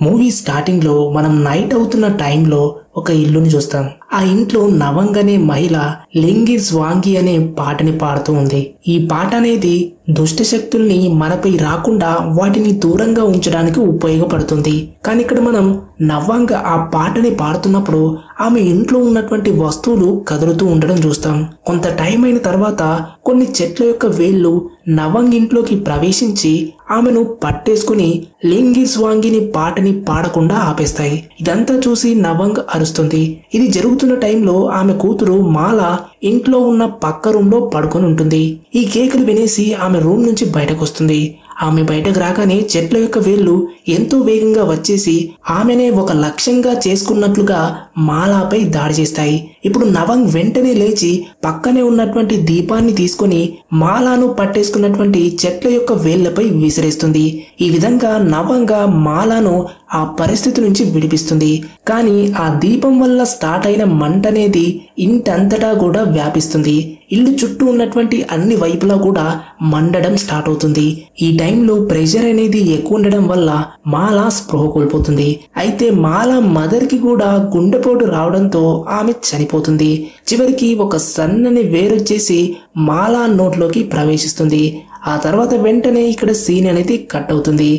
Movie starting లో మనం night అవుతున్న టైంలో ఒక ఇల్లుని చూస్తాం. ఆ ఇంట్లో నవంగ్ అనే మహిళ లింగి స్వాంగి అనే పాటని పాడుతూ ఉంది. ఈ పాట అనేది దుష్ట శక్తుల్ని మనపై రాకుండా వాటిని దూరంగా ఉంచడానికి ఉపయోగపడుతుంది. కానీ ఇక్కడ మనం నవంగ్ ఆ పాటని పాడుతున్నప్పుడు ఆమె ఇంట్లో ఉన్నటువంటి వస్తువులు కదులుతూ ఉండడం చూస్తాం. కొంత టైం అయిన తర్వాత కొన్ని చెట్ల యొక్క వేళ్లు నవంగ్ ఇంట్లోకి ప్రవేశించి ఆమెను పట్టేసుకుని లింగి స్వాంగిని పాటని పాడకుండా ఆపేస్తాయి. ఇదంతా చూసి నవంగ్ అరుస్తుంది. ఇది జరుగుతున్న టైంలో ఆమె కూతురు మాల ఇంట్లో ఉన్న పక్క రూమ్ లో పడుకొని ఉంటుంది. ఈ కేకలు వినేసి ఆమె రూమ్ నుంచి బయటకు వస్తుంది. ఆమె బయటకు రాగానే చెట్ల యొక్క వేళ్లు ఎంతో వేగంగా వచ్చేసి ఆమెనే ఒక లక్ష్యంగా చేసుకున్నట్లుగా మాలాపై దాడి చేస్తాయి. ఇప్పుడు నవంగ్ వెంటనే లేచి పక్కనే ఉన్నటువంటి దీపాన్ని తీసుకొని మాలాను పట్టేసుకున్నటువంటి చెట్ల యొక్క వేళ్లపై విసిరేస్తుంది. ఈ విధంగా నవంగ్ మాలాను ఆ పరిస్థితి నుంచి విడిపిస్తుంది. కానీ ఆ దీపం వల్ల స్టార్ట్ అయిన మంట అనేది ఇంటంతటా కూడా వ్యాపిస్తుంది. ఇల్లు చుట్టూ ఉన్నటువంటి అన్ని వైపులా కూడా మండడం స్టార్ట్ అవుతుంది. ఈ టైంలో ప్రెషర్ అనేది ఎక్కువ ఉండడం వల్ల మాల స్పృహ కోల్పోతుంది. అయితే మాల మదర్ కి కూడా గుండెపోటు రావడంతో ఆమె చనిపోతుంది. చివరికి ఒక సన్నని వేరొచ్చేసి మాల నోట్లోకి ప్రవేశిస్తుంది. ఆ తర్వాత వెంటనే ఇక్కడ సీన్ అనేది కట్ అవుతుంది.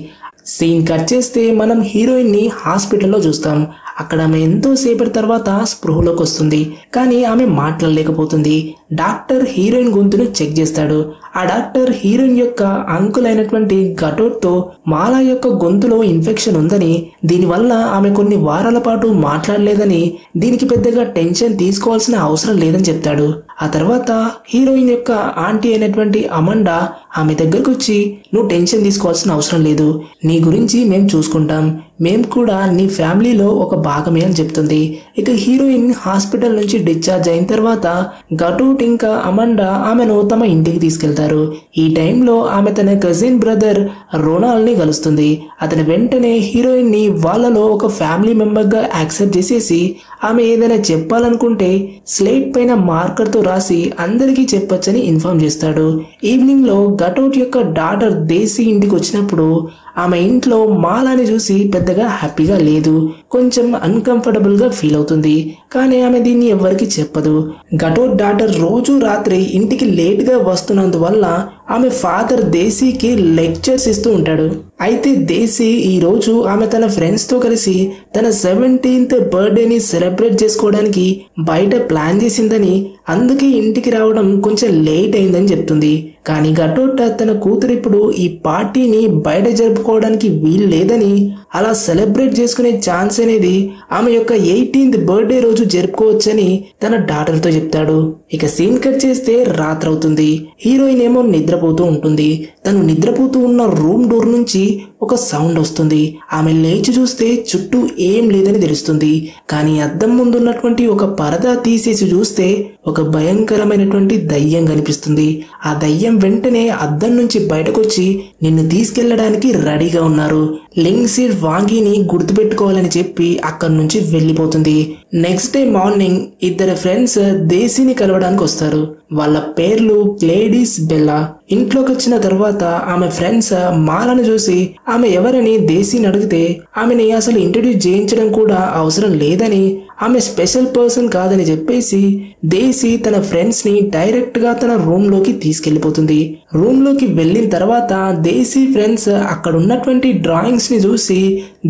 సీన్ కట్ చేస్తే మనం హీరోయిన్ ని హాస్పిటల్లో చూస్తాం. అక్కడ ఆమె ఎంతో సేపటి తర్వాత స్పృహలోకి వస్తుంది. కానీ ఆమె మాట్లాడలేకపోతుంది. డాక్టర్ హీరోయిన్ గొంతును చెక్ చేస్తాడు. ఆ డాక్టర్ హీరోయిన్ యొక్క అంకుల్ అయినటువంటి గటోట్ తో మాలా యొక్క గొంతులో ఇన్ఫెక్షన్ ఉందని, దీనివల్ల ఆమె కొన్ని వారాల పాటు మాట్లాడలేదని, దీనికి పెద్దగా టెన్షన్ తీసుకోవాల్సిన అవసరం లేదని చెప్తాడు. ఆ తర్వాత హీరోయిన్ యొక్క ఆంటీ అయినటువంటి అమండా ఆమె దగ్గరకు వచ్చి, నువ్వు టెన్షన్ తీసుకోవాల్సిన అవసరం లేదు, నీ గురించి మేము చూసుకుంటాం, మేము కూడా నీ ఫ్యామిలీలో ఒక భాగమే అని చెప్తుంది. ఇక హీరోయిన్ హాస్పిటల్ నుంచి డిశ్చార్జ్ అయిన తర్వాత గటోట్ ఇంకా అమండా ఆమెను తమ ఇంటికి తీసుకెళ్తారు. ఈ టైంలో ఆమె తన కజిన్ బ్రదర్ రొనాల్డ్ ని కలుస్తుంది. అతను వెంటనే హీరోయిన్ ని వాళ్ళలో ఒక ఫ్యామిలీ మెంబర్ గా యాక్సెప్ట్ చేసేసి ఆమె ఏదైనా చెప్పాలనుకుంటే స్లేట్ పైన మార్కర్ తో రాసి అందరికీ చెప్పొచ్చని ఇన్ఫార్మ్ చేస్తాడు. ఈవినింగ్ లో గటోట్ యొక్క డాటర్ దేశీ ఇంటికి వచ్చినప్పుడు ఆమె ఇంట్లో మాలాని చూసి పెద్దగా హ్యాపీగా లేదు, కొంచెం అన్కంఫర్టబుల్ గా ఫీల్ అవుతుంది. కానీ ఆమె దీన్ని ఎవరికి చెప్పదు. గటోట్ డాటర్ రోజు రాత్రి ఇంటికి లేట్ గా వస్తున్నందువల్ల ఆమె ఫాదర్ దేశీకి లెక్చర్స్ ఇస్తూ ఉంటాడు. అయితే దేశీ ఈ రోజు ఆమె తన ఫ్రెండ్స్ తో కలిసి తన 17th బర్త్డేని సెలబ్రేట్ చేసుకోవడానికి బయట ప్లాన్ చేసిందని, అందుకే ఇంటికి రావడం కొంచెం లేట్ అయిందని చెప్తుంది. కానీ గటోట్ తన కూతురు ఇప్పుడు ఈ పార్టీని బయట జరుపుకోవడానికి వీలు లేదని, అలా సెలబ్రేట్ చేసుకునే ఛాన్స్ అనేది ఆమె యొక్క 18th బర్త్డే రోజు జరుపుకోవచ్చని తన డాటర్ తో చెప్తాడు. ఇక సీన్ కట్ చేస్తే రాత్రి అవుతుంది. హీరోయిన్ ఏమో నిద్రపోతూ ఉంటుంది. తను నిద్రపోతూ ఉన్న రూమ్ డోర్ నుంచి ఒక సౌండ్ వస్తుంది. ఆమె లేచి చూస్తే చుట్టూ ఏం లేదని తెలుస్తుంది. కానీ అద్దం ముందున్నటువంటి ఒక పరదా తీసేసి చూస్తే ఒక భయంకరమైనటువంటి దయ్యం కనిపిస్తుంది. ఆ దయ్యం వెంటనే అద్దం నుంచి బయటకొచ్చి నిన్ను తీసుకెళ్లడానికి రెడీగా ఉన్నారు, లింగ్సి వాంగిని గుర్తుపెట్టుకోవాలని చెప్పి అక్కడి నుంచి వెళ్ళిపోతుంది. నెక్స్ట్ డే మార్నింగ్ ఇద్దరు ఫ్రెండ్స్ దేశీని కలవడానికి వస్తారు. వాళ్ళ పేర్లు గ్లేడీస్ బెల్లా. ఇంట్లోకి వచ్చిన తర్వాత ఆమె ఫ్రెండ్స్ మాలను చూసి ఆమె ఎవరని దేశీని అడిగితే ఆమెని అసలు ఇంట్రడ్యూస్ చేయించడం కూడా అవసరం లేదని, ఆమె స్పెషల్ పర్సన్ కాదని చెప్పేసి దేశీ తన ఫ్రెండ్స్ ని డైరెక్ట్ గా తన రూమ్ లోకి తీసుకెళ్లిపోతుంది. రూమ్ లోకి వెళ్ళిన తర్వాత దేశీ ఫ్రెండ్స్ అక్కడ ఉన్నటువంటి డ్రాయింగ్స్ ని చూసి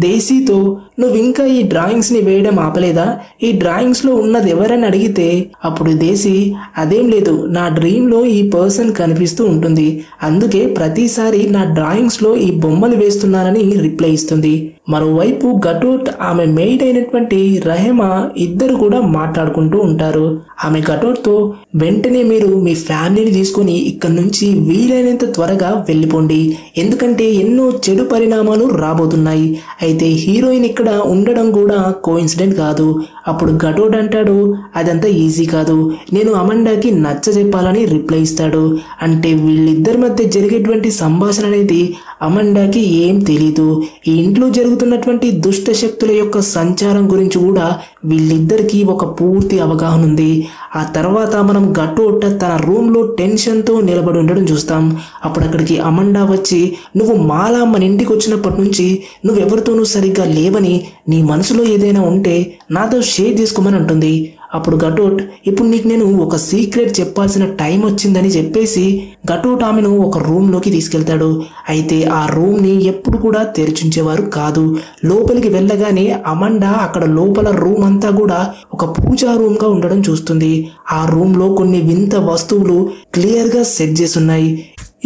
దేశీతో, నువ్వు ఇంకా ఈ డ్రాయింగ్స్ ని వేయడం ఆపలేదా, ఈ డ్రాయింగ్స్ లో ఉన్నది ఎవరని అడిగితే అప్పుడు దేశీ, అదేం లేదు, నా డ్రీమ్ లో ఈ పర్సన్ కనిపిస్తూ ఉంటుంది, అందుకే ప్రతిసారి నా డ్రాయింగ్స్ లో ఈ బొమ్మలు వేస్తున్నానని రిప్లై ఇస్తుంది. మరోవైపు గటోట్ ఆమె మెయిడ్ అయినటువంటి రహేమా ఇద్దరు కూడా మాట్లాడుకుంటూ ఉంటారు. ఆమె గటోట్ తో, వెంటనే మీరు మీ ఫ్యామిలీని తీసుకుని ఇక్కడ నుంచి వీలైనంత త్వరగా వెళ్ళిపోండి, ఎందుకంటే ఎన్నో చెడు పరిణామాలు రాబోతున్నాయి. అయితే హీరోయిన్ ఇక్కడ ఉండడం కూడా కోఇన్సిడెంట్ కాదు. అప్పుడు గటోట్ అంటాడు, అదంతా ఈజీ కాదు, నేను అమండాకి నచ్చ చెప్పాలని రిప్లై ఇస్తాడు. అంటే వీళ్ళిద్దరి మధ్య జరిగేటువంటి సంభాషణ అనేది అమండాకి ఏం తెలీదు. ఈ ఇంట్లో జరుగుతున్నటువంటి దుష్ట శక్తుల యొక్క సంచారం గురించి కూడా వీళ్ళిద్దరికీ ఒక పూర్తి అవగాహన ఉంది. ఆ తర్వాత మనం గటోట్ తన రూమ్ లో టెన్షన్ తో నిలబడి ఉండడం చూస్తాం. అప్పుడు అక్కడికి అమండా వచ్చి, నువ్వు మాలా మన ఇంటికి వచ్చినప్పటి నుంచి నువ్వెవరితోనూ సరిగ్గా లేవని, నీ మనసులో ఏదైనా ఉంటే నాతో షేర్ చేసుకోమని అంటుంది. అప్పుడు గటోట్, ఇప్పుడు నీకు నేను ఒక సీక్రెట్ చెప్పాల్సిన టైం వచ్చిందని చెప్పేసి గటోట్ ఆమెను ఒక రూమ్ లోకి తీసుకెళ్తాడు. అయితే ఆ రూమ్ ని ఎప్పుడు కూడా తెరిచుంచేవారు కాదు. లోపలికి వెళ్ళగానే అమండా అక్కడ లోపల రూమ్ అంతా కూడా ఒక పూజా రూమ్ గా ఉండడం చూస్తుంది. ఆ రూమ్ లో కొన్ని వింత వస్తువులు క్లియర్ గా సెట్ చేస్తున్నాయి.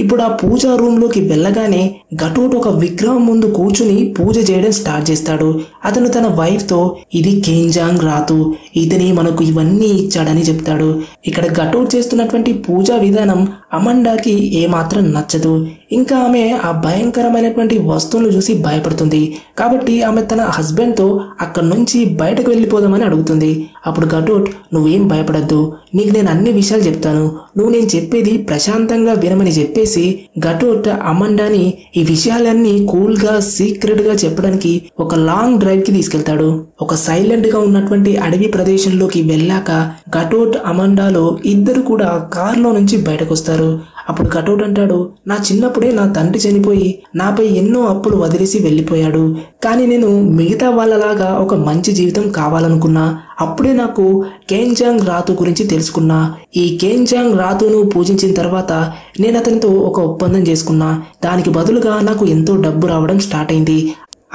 ఇప్పుడు ఆ పూజా రూమ్ లోకి వెళ్ళగానే గటోట్ ఒక విగ్రహం ముందు కూర్చుని పూజ చేయడం స్టార్ట్ చేస్తాడు. అతను తన వైఫ్ తో, ఇది కేంజాంగ్ రాతు, ఇతని మనకు ఇవన్నీ ఇచ్చాడని చెప్తాడు. ఇక్కడ గటోట్ చేస్తున్నటువంటి పూజా విధానం అమండాకి ఏమాత్రం నచ్చదు. ఇంకా ఆమె ఆ భయంకరమైనటువంటి వస్తువులను చూసి భయపడుతుంది. కాబట్టి ఆమె తన హస్బెండ్ తో అక్కడి నుంచి బయటకు వెళ్ళిపోదామని అడుగుతుంది. అప్పుడు గటోట్, నువ్వేం భయపడద్దు, నీకు నేను అన్ని విషయాలు చెప్తాను, నువ్వు నేను చెప్పేది ప్రశాంతంగా వినమని చెప్పేసి గటోట్ అమండాని ఈ విషయాలన్నీ కూల్ గా సీక్రెట్ గా చెప్పడానికి ఒక లాంగ్ డ్రైవ్ కి తీసుకెళ్తాడు. ఒక సైలెంట్ గా ఉన్నటువంటి అడవి ప్రదేశంలోకి వెళ్ళాక గటోట్ అమండాలో ఇద్దరు కూడా కారులో నుంచి బయటకు వస్తారు. అప్పుడు గటోట్ అంటాడు, నా చిన్నప్పుడే నా తండ్రి చనిపోయి నాపై ఎన్నో అప్పులు వదిలేసి వెళ్ళిపోయాడు. కానీ నేను మిగతా వాళ్ళలాగా ఒక మంచి జీవితం కావాలనుకున్నా. అప్పుడే నాకు కేంజాంగ్ రాతు గురించి తెలుసుకున్నా. ఈ కేంజాంగ్ రాతును పూజించిన తర్వాత నేను అతనితో ఒక ఒప్పందం చేసుకున్నా. దానికి బదులుగా నాకు ఎంతో డబ్బు రావడం స్టార్ట్ అయింది.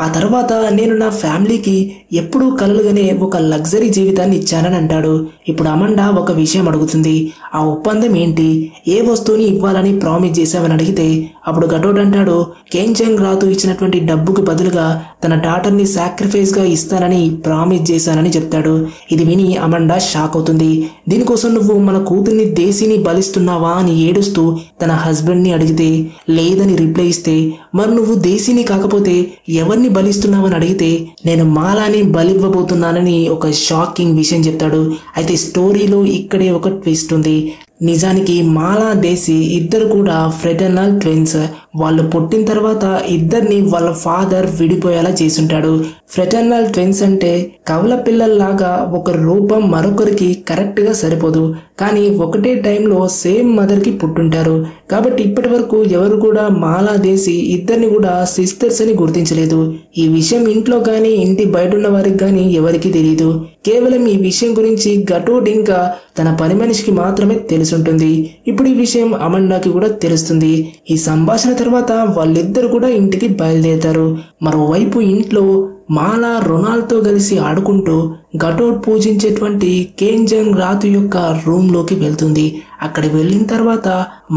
ఆ తర్వాత నేను నా ఫ్యామిలీకి ఎప్పుడూ కలలుగానే ఒక లగ్జరీ జీవితాన్ని ఇచ్చానని అంటాడు. ఇప్పుడు అమండా ఒక విషయం అడుగుతుంది, ఆ ఒప్పందం ఏంటి, ఏ వస్తువుని ఇవ్వాలని ప్రామిస్ చేశామని అడిగితే అప్పుడు గటోట్ అంటాడు, కేంజాంగ్ రాతు ఇచ్చినటువంటి డబ్బుకి బదులుగా తన డాటర్ని సాక్రిఫైస్ గా ఇస్తానని ప్రామిస్ చేశానని చెప్తాడు. ఇది విని అమండా షాక్ అవుతుంది. దీనికోసం నువ్వు మన కూతుర్ని దేశీని బలిస్తున్నావా అని ఏడుస్తూ తన హస్బెండ్ ని అడిగితే లేదని రిప్లై ఇస్తే, మరి నువ్వు దేశీని కాకపోతే ఎవరిని బలిస్తున్నావని అడిగితే నేను మాలాని బలివ్వబోతున్నానని ఒక షాకింగ్ విషయం చెప్తాడు. అయితే స్టోరీలో ఇక్కడే ఒక ట్విస్ట్ ఉంది. నిజానికి మాలా దేశీ ఇద్దరు కూడా ఫ్రెటర్నల్ ట్విన్స్. వాళ్ళు పుట్టిన తర్వాత ఇద్దరిని వాళ్ళ ఫాదర్ విడిపోయేలా చేసుంటాడు. ఫ్రెటర్నల్ ట్విన్స్ అంటే కవల పిల్లల్లాగా ఒకరి రూపం మరొకరికి కరెక్ట్ గా సరిపోదు, కానీ ఒకటే టైంలో సేమ్ మదర్ కి పుట్టుంటారు. కాబట్టి ఇప్పటి వరకు ఎవరు కూడా మాలా దేశీ ఇద్దరిని కూడా సిస్టర్స్ అని గుర్తించలేదు. ఈ విషయం ఇంట్లో గాని ఇంటి బయట ఉన్న వారికి గాని ఎవరికి తెలియదు. కేవలం ఈ విషయం గురించి గటోట్ ఇంకా తన పని మనిషికి మాత్రమే తెలుసుంటుంది. ఇప్పుడు ఈ విషయం అమండాకి కూడా తెలుస్తుంది. ఈ సంభాషణ తర్వాత వాళ్ళిద్దరు కూడా ఇంటికి బయలుదేరుతారు. మరోవైపు ఇంట్లో మాలా రొనాల్డ్తో కలిసి ఆడుకుంటూ గటోట్ పూజించేటువంటి కేంజాంగ్ రాతు యొక్క రూమ్ లోకి వెళ్తుంది. అక్కడికి వెళ్ళిన తర్వాత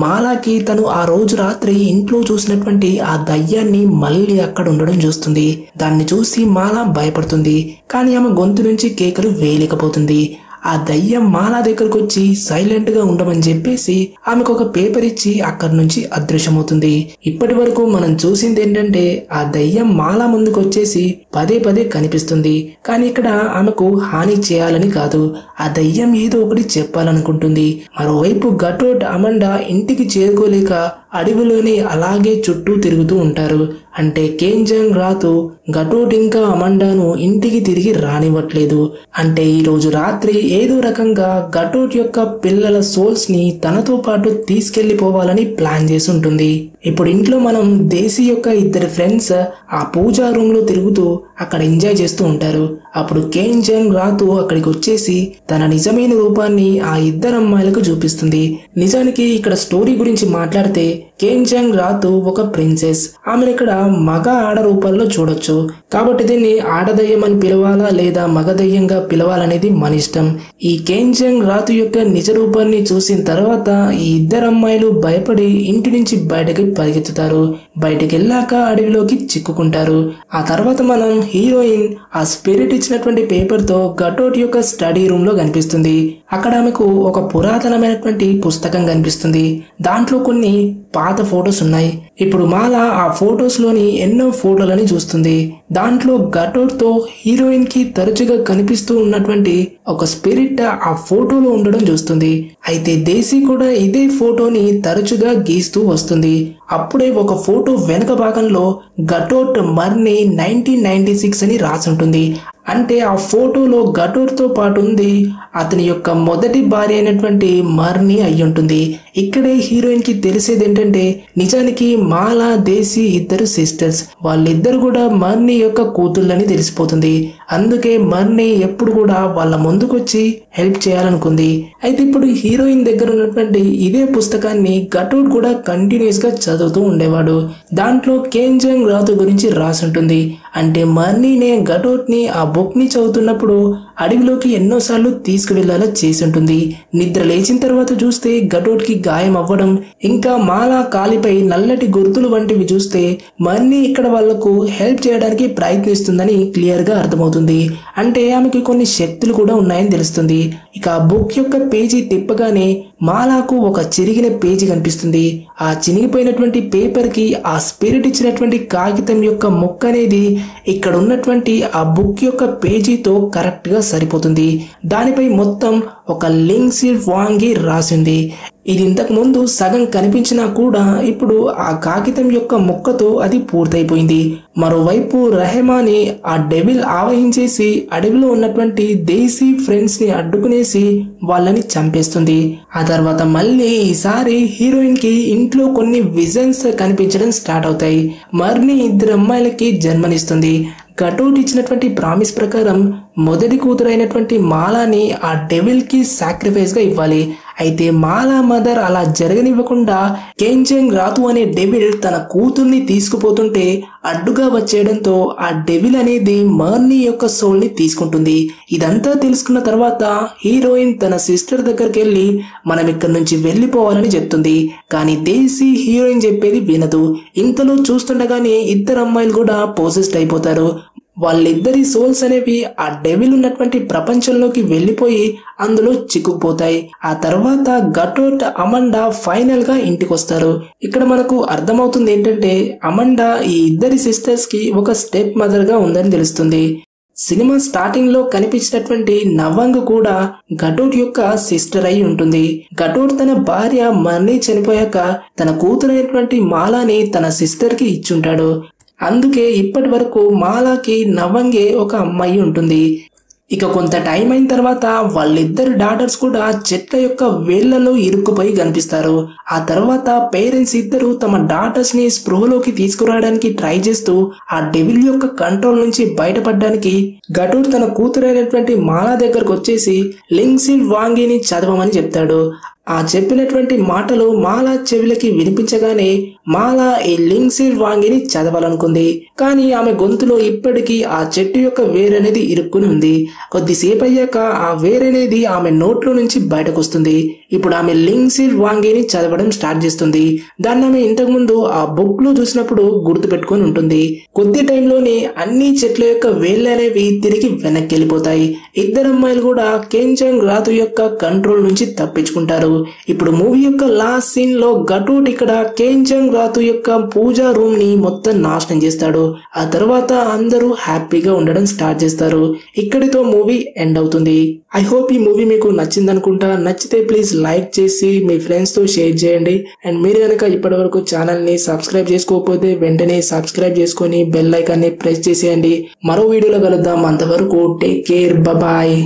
మాలాకి తను ఆ రోజు రాత్రి ఇంట్లో చూసినటువంటి ఆ దయ్యాన్ని మళ్ళీ అక్కడ ఉండడం చూస్తుంది. దాన్ని చూసి మాలా భయపడుతుంది, కానీ ఆమె గొంతు నుంచి కేకలు వేయలేకపోతుంది. ఆ దయ్యం మాలా దగ్గరకు వచ్చి సైలెంట్ గా ఉండమని చెప్పేసి ఆమెకు ఒక పేపర్ ఇచ్చి అక్కడి నుంచి అదృశ్యమవుతుంది. ఇప్పటి వరకు మనం చూసింది ఏంటంటే ఆ దయ్యం మాలా ముందుకు వచ్చేసి పదే పదే కనిపిస్తుంది, కానీ ఇక్కడ ఆమెకు హాని చేయాలని కాదు, ఆ దయ్యం ఏదో ఒకటి చెప్పాలనుకుంటుంది. మరోవైపు గటోట్ అమండా ఇంటికి చేరుకోలేక అడవిలోనే అలాగే చుట్టూ తిరుగుతూ ఉంటారు. అంటే కేంజాంగ్ రాతు గటోట్ ఇంకా అమండాను ఇంటికి తిరిగి రానివ్వట్లేదు. అంటే ఈ రోజు రాత్రి ఏదో రకంగా గటోట్ యొక్క పిల్లల సోల్స్ ని తనతో పాటు తీసుకెళ్లిపోవాలని ప్లాన్ చేసి ఉంటుంది. ఇప్పుడు ఇంట్లో మనం దేశీ యొక్క ఇద్దరు ఫ్రెండ్స్ ఆ పూజా రూమ్ లో తిరుగుతూ అక్కడ ఎంజాయ్ చేస్తూ ఉంటారు. అప్పుడు కేంజాంగ్ రాతు అక్కడికి వచ్చేసి తన నిజమైన రూపాన్ని ఆ ఇద్దరు అమ్మాయిలకు చూపిస్తుంది. నిజానికి ఇక్కడ స్టోరీ గురించి మాట్లాడితే కేంజాంగ్ రాతు ఒక ప్రిన్సెస్. ఆమెను ఇక్కడ మగ ఆడ రూపాల్లో చూడొచ్చు. కాబట్టి దీన్ని ఆడదయ్యం అని పిలవాలా లేదా మగదయ్యంగా పిలవాలనేది మన ఇష్టం. ఈ కేంజాంగ్ రాతు యొక్క నిజ రూపాన్ని చూసిన తర్వాత ఈ ఇద్దరు అమ్మాయిలు భయపడి ఇంటి నుంచి బయటకి పరిగెత్తుతారు. బయటకు వెళ్ళాక అడవిలోకి చిక్కుకుంటారు. ఆ తర్వాత మనం హీరోయిన్ ఆ స్పిరిట్ ఇచ్చినటువంటి పేపర్ తో గటోట్ యొక్క స్టడీ రూమ్ లో కనిపిస్తుంది. అక్కడ ఆమెకు ఒక పురాతనమైనటువంటి పుస్తకం కనిపిస్తుంది. దాంట్లో కొన్ని పాత ఫొటోస్ ఉన్నాయి. ఇప్పుడు మాల ఆ ఫొటోస్ లోని ఎన్నో ఫోటోలని చూస్తుంది. దాంట్లో ఘటోట్ తో హీరోయిన్ కి తరచుగా కనిపిస్తూ ఉన్నటువంటి ఒక స్పిరిట్ ఆ ఫోటోలో ఉండడం చూస్తుంది. అయితే దేశీ కూడా ఇదే ఫోటోని తరచుగా గీస్తూ వస్తుంది. అప్పుడే ఒక ఫోటో వెనక భాగంలో ఘటోట్ మర్ని 1996 అని రాసి ఉంటుంది. అంటే ఆ ఫోటోలో ఘటోట్ తో పాటు ఉంది అతని యొక్క మొదటి భార్య అయినటువంటి మర్ని అయి ఉంటుంది. ఇక్కడే హీరోయిన్ కి తెలిసేది ఏంటంటే నిజానికి మాల దేశీ ఇద్దరు సిస్టర్స్, వాళ్ళిద్దరు కూడా మర్ని యొక్క కూతుళ్ళని తెలిసిపోతుంది. అందుకే మర్ని ఎప్పుడు కూడా వాళ్ళ ముందుకొచ్చి హెల్ప్ చేయాలనుకుంది. అయితే ఇప్పుడు హీరోయిన్ దగ్గర ఉన్నటువంటి ఇదే పుస్తకాన్ని ఘటోట్ కూడా కంటిన్యూస్ గా చదువుతూ ఉండేవాడు. దాంట్లో కేంజంగ్ రాతు గురించి రాసి ఉంటుంది. అంటే మర్నీనే ఘటోట్ ని ఆ బుక్ ని చదువుతున్నప్పుడు అడవిలోకి ఎన్నోసార్లు తీసుకువెళ్లేలా చేసి ఉంటుంది. నిద్ర లేచిన తర్వాత చూస్తే ఘటోట్ కి గాయం అవ్వడం, ఇంకా మాల కాలిపై నల్లటి గుర్తులు వంటివి చూస్తే మర్ని ఇక్కడ వాళ్లకు హెల్ప్ చేయడానికి ప్రయత్నిస్తుందని క్లియర్ గా అర్థమవుతుంది. అంటే ఆమెకి కొన్ని శక్తులు కూడా ఉన్నాయని తెలుస్తుంది. ఇక ఆ బుక్ యొక్క పేజీ తిప్పగానే మాలకు ఒక చిరిగిన పేజీ కనిపిస్తుంది. ఆ చినిగిపోయినటువంటి పేపర్ కి ఆ స్పిరిట్ ఇచ్చినటువంటి కాగితం యొక్క ముక్క అనేది ఇక్కడ ఉన్నటువంటి ఆ బుక్ యొక్క పేజీతో కరెక్ట్ గా సరిపోతుంది. దానిపై మొత్తం ఒక లింగ్సి వాంగి రాసింది. ఇది ఇంతకు ముందు సగం కనిపించినా కూడా ఇప్పుడు ఆ కాగితం యొక్క ముక్కతో అది పూర్తయిపోయింది. మరోవైపు రెహమాని ఆ డెవిల్ ఆవహించేసి అడవిలో ఉన్నటువంటి దేశీ ఫ్రెండ్స్ ని అడ్డుకునేసి వాళ్ళని చంపేస్తుంది. ఆ తర్వాత మళ్ళీ ఈసారి హీరోయిన్ కి ఇంట్లో కొన్ని విజన్స్ కనిపించడం స్టార్ట్ అవుతాయి. మర్ని ఇద్దరు అమ్మాయిలకి జన్మనిస్తుంది. ఘటోట్ ఇచ్చినటువంటి ప్రామిస్ ప్రకారం మొదటి కూతురైనటువంటి మాలాని ఆ డెవిల్ కి సాక్రిఫైస్ గా ఇవ్వాలి. అయితే మాలా మదర్ అలా జరగనివ్వకుండా కేంజంగ్ రాతు అనే డెవిల్ తన కూతుర్ని తీసుకుపోతుంటే అడ్డుగా వచ్చేయడంతో ఆ డెవిల్ అనేది మర్ని యొక్క సోల్ ని తీసుకుంటుంది. ఇదంతా తెలుసుకున్న తర్వాత హీరోయిన్ తన సిస్టర్ దగ్గరికి వెళ్ళి మనం ఇక్కడ నుంచి వెళ్లిపోవాలని చెప్తుంది. కానీ దేశీ హీరోయిన్ చెప్పేది వినదు. ఇంతలో చూస్తుండగానే ఇద్దరు అమ్మాయిలు కూడా పోసెస్డ్ అయిపోతారు. వాళ్ళిద్దరి సోల్స్ అనేవి ఆ డెవిల్ ఉన్నటువంటి ప్రపంచంలోకి వెళ్లిపోయి అందులో చిక్కుకుపోతాయి. ఆ తర్వాత ఘటోట్ అమండా ఫైనల్ గా ఇంటికి వస్తారు. ఇక్కడ మనకు అర్థమవుతుంది ఏంటంటే అమండా ఈ ఇద్దరి సిస్టర్స్ కి ఒక స్టెప్ మదర్ గా ఉందని తెలుస్తుంది. సినిమా స్టార్టింగ్ లో కనిపించినటువంటి నవంగ్ కూడా ఘటోట్ యొక్క సిస్టర్ అయి ఉంటుంది. ఘటోట్ తన భార్య మర్ని చనిపోయాక తన కూతురైనటువంటి మాలాని తన సిస్టర్ కి ఇచ్చుంటాడు. అందుకే ఇప్పటి వరకు మాలాకి నవంగే ఒక అమ్మాయి ఉంటుంది. ఇక కొంత టైం అయిన తర్వాత వాళ్ళిద్దరు డాటర్స్ కూడా చెట్ల యొక్క వేళ్లలో ఇరుక్కుపోయి కనిపిస్తారు. ఆ తర్వాత పేరెంట్స్ ఇద్దరు తమ డాటర్స్ ని స్పృహలోకి తీసుకురావడానికి ట్రై చేస్తూ ఆ డెవిల్ యొక్క కంట్రోల్ నుంచి బయటపడడానికి ఘటోట్ తన కూతురైనటువంటి మాలా దగ్గరకు వచ్చేసి లింగ్సి వాంగిని చదవమని చెప్తాడు. ఆ చెప్పినటువంటి మాటలు మాలా చెవులకి వినిపించగానే మాలా ఈ లింగ్సి వాంగిని చదవాలనుకుంది. కానీ ఆమె గొంతులో ఇప్పటికీ ఆ చెట్టు యొక్క వేరనేది ఇరుక్కుని ఉంది. కొద్దిసేపు అయ్యాక ఆ వేరనేది ఆమె నోట్లో నుంచి బయటకు వస్తుంది. ఇప్పుడు ఆమె లింగ్సి వాంగిని చదవడం స్టార్ట్ చేస్తుంది. దాన్ని ఆమె ఇంతకు ముందు ఆ బుక్ లో చూసినప్పుడు గుర్తు పెట్టుకుని ఉంటుంది. కొద్ది టైంలోనే అన్ని చెట్ల యొక్క వేళ్ళు అనేవి తిరిగి వెనక్కి వెళ్ళిపోతాయి. ఇద్దరు అమ్మాయిలు కూడా కేంజంగ్ రాతు యొక్క కంట్రోల్ నుంచి తప్పించుకుంటారు. ఇప్పుడు మూవీ యొక్క లాస్ట్ సీన్ లో ఘటోట్ ఇక్కడ కేంజంగ్ రాతు యొక్క పూజా రూమ్ ని మొత్తం నాశనం చేస్తాడు. ఆ తర్వాత అందరూ హ్యాపీగా ఉండడం స్టార్ట్ చేస్తారు. ఇక్కడితో మూవీ ఎండ్ అవుతుంది. ఐ హోప్ ఈ మూవీ మీకు నచ్చింది అనుకుంటా. నచ్చితే ప్లీజ్ లైక్ చేసి మీ ఫ్రెండ్స్ తో షేర్ చేయండి. అండ్ మీరు కనుక ఇప్పటి వరకు ఛానల్ ని సబ్స్క్రైబ్ చేసుకోకపోతే వెంటనే సబ్స్క్రైబ్ చేసుకొని బెల్ ఐకాన్ ని ప్రెస్ చేసేయండి. మరో వీడియోలో కలుద్దాం. అంతవరకు టేక్ కేర్, బాయ్.